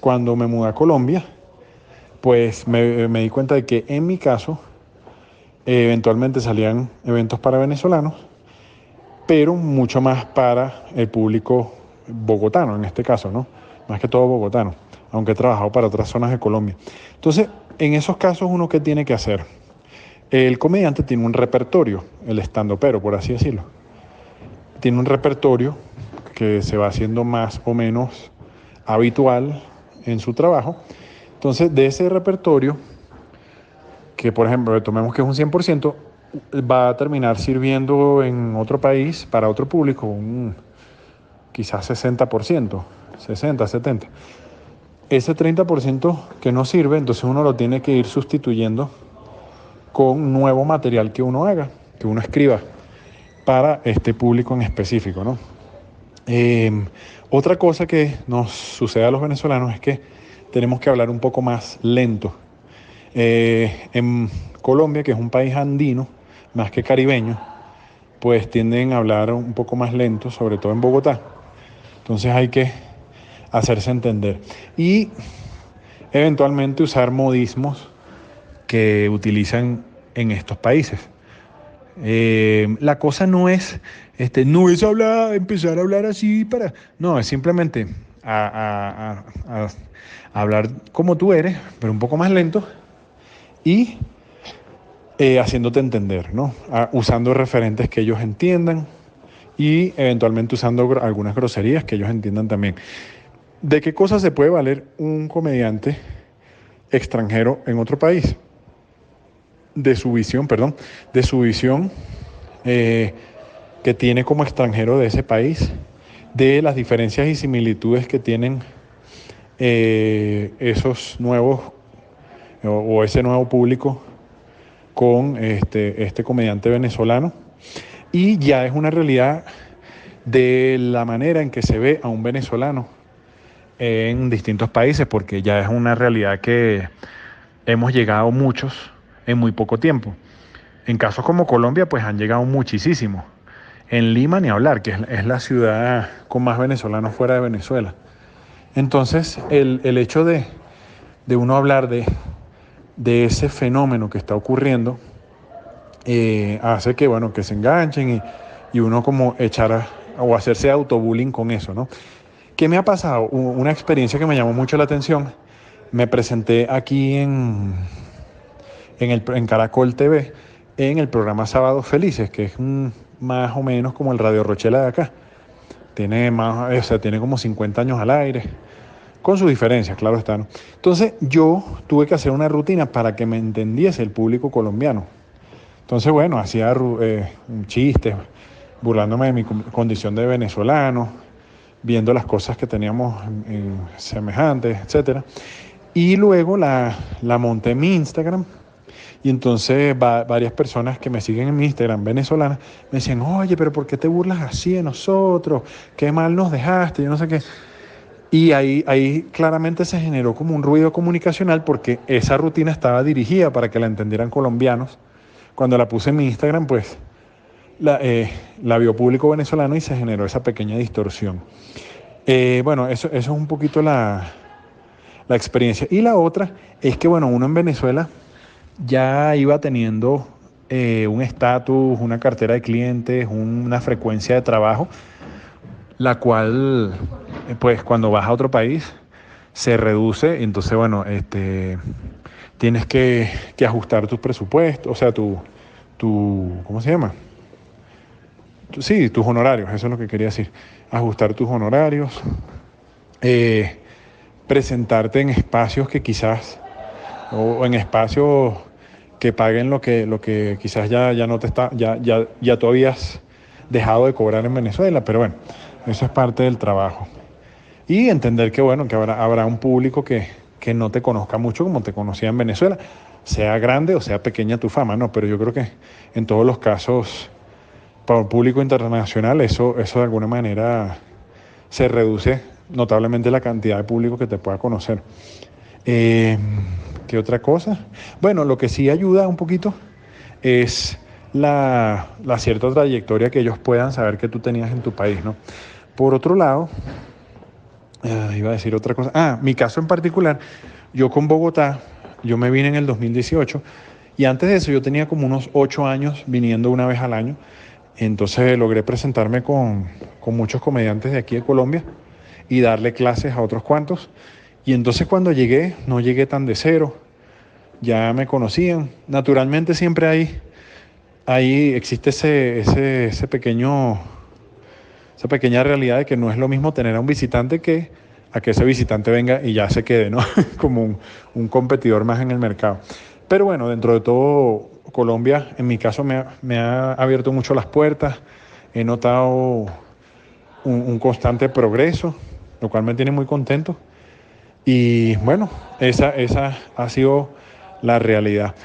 cuando me mudé a Colombia, pues me di cuenta de que en mi caso, eventualmente salían eventos para venezolanos, pero mucho más para el público bogotano, en este caso, ¿no? Más que todo bogotano, aunque he trabajado para otras zonas de Colombia. Entonces, en esos casos, ¿uno qué tiene que hacer? El comediante tiene un repertorio, el estandopero, por así decirlo. Tiene un repertorio que se va haciendo más o menos habitual en su trabajo. Entonces, de ese repertorio, que por ejemplo, tomemos que es un 100%, va a terminar sirviendo en otro país, para otro público, quizás 60%, 60, 70. Ese 30% que no sirve, entonces uno lo tiene que ir sustituyendo con nuevo material que uno haga, que uno escriba para este público en específico, ¿no? Otra cosa que nos sucede a los venezolanos es que tenemos que hablar un poco más lento. En Colombia, que es un país andino, más que caribeño, pues tienden a hablar un poco más lento, sobre todo en Bogotá. Entonces hay que hacerse entender. Y eventualmente usar modismos que utilizan en estos países. La cosa no es, no es empezar a hablar así para... No, es simplemente a hablar como tú eres, pero un poco más lento y haciéndote entender, ¿no? Usando referentes que ellos entiendan y eventualmente usando algunas groserías que ellos entiendan también. ¿De qué cosas se puede valer un comediante extranjero en otro país? De su visión, perdón, de su visión que tiene como extranjero de ese país, de las diferencias y similitudes que tienen esos nuevos o ese nuevo público con este comediante venezolano. Y ya es una realidad de la manera en que se ve a un venezolano en distintos países, porque ya es una realidad que hemos llegado muchos en muy poco tiempo. En casos como Colombia, pues han llegado muchísimos. En Lima ni hablar, que es la ciudad con más venezolanos fuera de Venezuela. Entonces, el hecho de uno hablar de ese fenómeno que está ocurriendo hace que, bueno, que se enganchen y uno como echar o hacerse autobullying con eso, ¿no? ¿Qué me ha pasado? Una experiencia que me llamó mucho la atención. Me presenté aquí en Caracol TV en el programa Sábados Felices, que es más o menos como el Radio Rochela de acá. Tiene como 50 años al aire, con sus diferencias, claro está, ¿no? Entonces yo tuve que hacer una rutina para que me entendiese el público colombiano. Entonces, bueno, hacía un chiste, burlándome de mi condición de venezolano, viendo las cosas que teníamos semejantes, etcétera. Y luego la monté en mi Instagram. Y entonces varias personas que me siguen en mi Instagram, venezolanas, me decían, oye, pero ¿por qué te burlas así de nosotros? ¿Qué mal nos dejaste? Yo no sé qué. Y ahí claramente se generó como un ruido comunicacional porque esa rutina estaba dirigida para que la entendieran colombianos. Cuando la puse en mi Instagram, pues la vio público venezolano y se generó esa pequeña distorsión. Bueno, eso es un poquito la experiencia. Y la otra es que, bueno, uno en Venezuela ya iba teniendo un estatus, una cartera de clientes, una frecuencia de trabajo, la cual, pues cuando vas a otro país, se reduce. Entonces, bueno, tienes que ajustar tus presupuestos, o sea, ¿cómo se llama? Sí, tus honorarios, eso es lo que quería decir. Ajustar tus honorarios, presentarte en espacios que quizás, o en espacios que paguen lo que quizás ya no te está, ya tú habías dejado de cobrar en Venezuela, pero bueno, eso es parte del trabajo. Y entender que bueno, que habrá un público que no te conozca mucho como te conocía en Venezuela, sea grande o sea pequeña tu fama, ¿no? Pero yo creo que en todos los casos, para un público internacional, eso de alguna manera se reduce notablemente la cantidad de público que te pueda conocer. ¿Qué otra cosa? Bueno, lo que sí ayuda un poquito es la cierta trayectoria que ellos puedan saber que tú tenías en tu país, ¿no? Por otro lado, Iba a decir otra cosa. Mi caso en particular, yo con Bogotá, yo me vine en el 2018 y antes de eso yo tenía como unos 8 años viniendo una vez al año. Entonces logré presentarme con muchos comediantes de aquí de Colombia y darle clases a otros cuantos. Y entonces cuando llegué, no llegué tan de cero, ya me conocían. Naturalmente siempre ahí existe ese pequeño, esa pequeña realidad de que no es lo mismo tener a un visitante que a que ese visitante venga y ya se quede, ¿no? Como un competidor más en el mercado. Pero bueno, dentro de todo, Colombia, en mi caso, me ha abierto mucho las puertas. He notado un constante progreso, lo cual me tiene muy contento. Y bueno, esa ha sido la realidad.